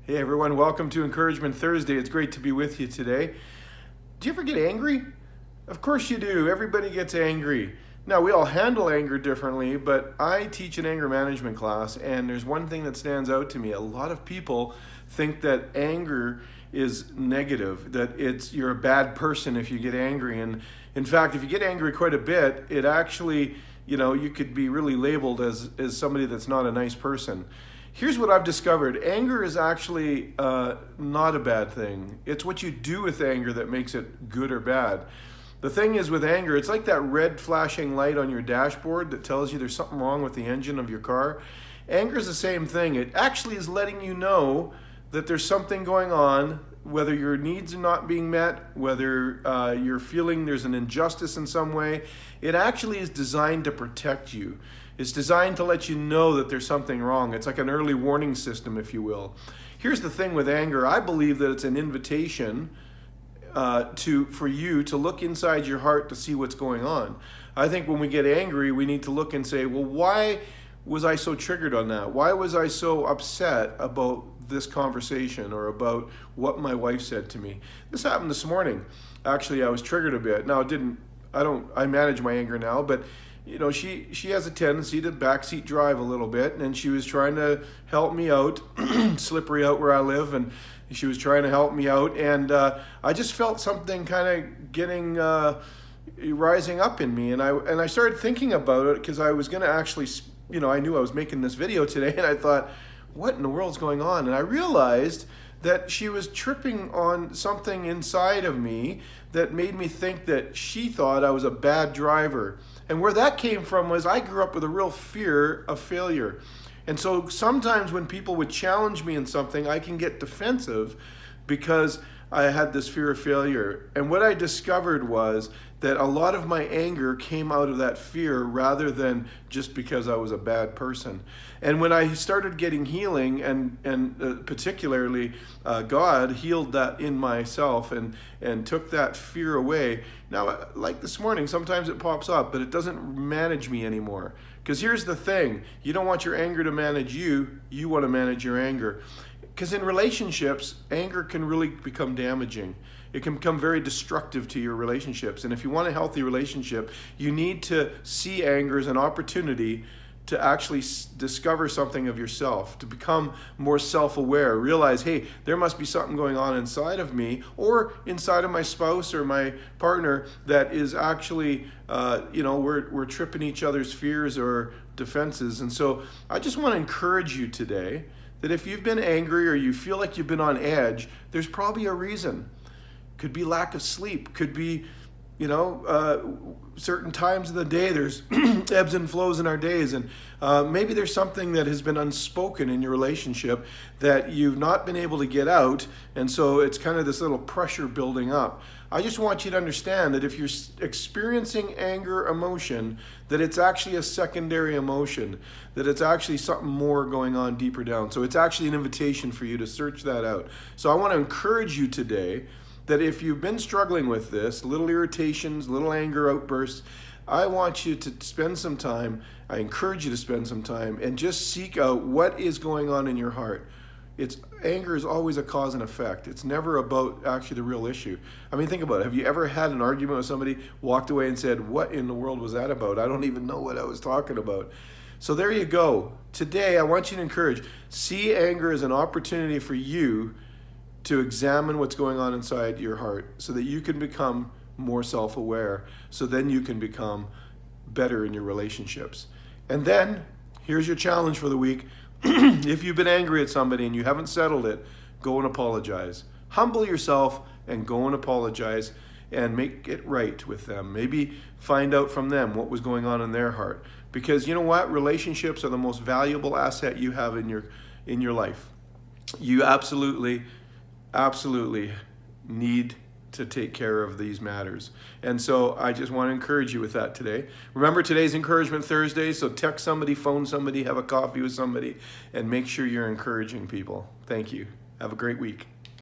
Hey everyone, welcome to Encouragement Thursday. It's great to be with you today. Do you ever get angry? Of course you do. Everybody gets angry. Now, we all handle anger differently, but I teach an anger management class, and there's one thing that stands out to me. A lot of people think that anger is negative, that you're a bad person if you get angry. And in fact, if you get angry quite a bit, it actually, you could be really labeled as somebody that's not a nice person. Here's what I've discovered. Anger is actually not a bad thing. It's what you do with anger that makes it good or bad. The thing is with anger, it's like that red flashing light on your dashboard that tells you there's something wrong with the engine of your car. Anger is the same thing. It actually is letting you know that there's something going on, whether your needs are not being met, whether you're feeling there's an injustice in some way. It actually is designed to protect you. It's designed to let you know that there's something wrong. It's like an early warning system, if you will. Here's the thing with anger. I believe that it's an invitation for you to look inside your heart to see what's going on. I think when we get angry, we need to look and say, well, why was I so triggered on that? Why was I so upset about this conversation or about what my wife said to me? This happened this morning. Actually, I was triggered a bit. Now, I manage my anger now, but she has a tendency to backseat drive a little bit, and she was trying to help me out, slippery out where I live, and she was trying to help me out, and I just felt something kind of getting rising up in me, and I started thinking about it because I was going to actually, I knew I was making this video today, and I thought, what in the world's going on? And I realized that she was tripping on something inside of me that made me think that she thought I was a bad driver. And where that came from was I grew up with a real fear of failure. And so sometimes when people would challenge me in something, I can get defensive because I had this fear of failure. And what I discovered was that a lot of my anger came out of that fear rather than just because I was a bad person. And when I started getting healing, and particularly God healed that in myself and took that fear away. Now, like this morning, sometimes it pops up, but it doesn't manage me anymore. Because here's the thing, you don't want your anger to manage you, you want to manage your anger. Because in relationships, anger can really become damaging. It can become very destructive to your relationships. And if you want a healthy relationship, you need to see anger as an opportunity to actually discover something of yourself, to become more self-aware, realize, hey, there must be something going on inside of me or inside of my spouse or my partner that is actually, we're tripping each other's fears or defenses. And so I just want to encourage you today that if you've been angry or you feel like you've been on edge, there's probably a reason. Could be lack of sleep, could be, certain times of the day, there's ebbs and flows in our days, and maybe there's something that has been unspoken in your relationship that you've not been able to get out, and so it's kind of this little pressure building up. I just want you to understand that if you're experiencing anger emotion, that it's actually a secondary emotion, that it's actually something more going on deeper down. So it's actually an invitation for you to search that out. So I want to encourage you today that if you've been struggling with this, little irritations, little anger outbursts, I want you to spend some time, I encourage you to spend some time and just seek out what is going on in your heart. Anger is always a cause and effect. It's never about actually the real issue. I mean, think about it. Have you ever had an argument with somebody, walked away and said, what in the world was that about? I don't even know what I was talking about. So there you go. Today, I want you to encourage, see anger as an opportunity for you to examine what's going on inside your heart so that you can become more self-aware, so then you can become better in your relationships. And then, here's your challenge for the week. If you've been angry at somebody and you haven't settled it, go and apologize. Humble yourself and go and apologize and make it right with them. Maybe find out from them what was going on in their heart. Because you know what? Relationships are the most valuable asset you have in your life. You absolutely need to take care of these matters. And so I just want to encourage you with that today. Remember, today's Encouragement Thursday, so text somebody, phone somebody, have a coffee with somebody, and make sure you're encouraging people. Thank you. Have a great week.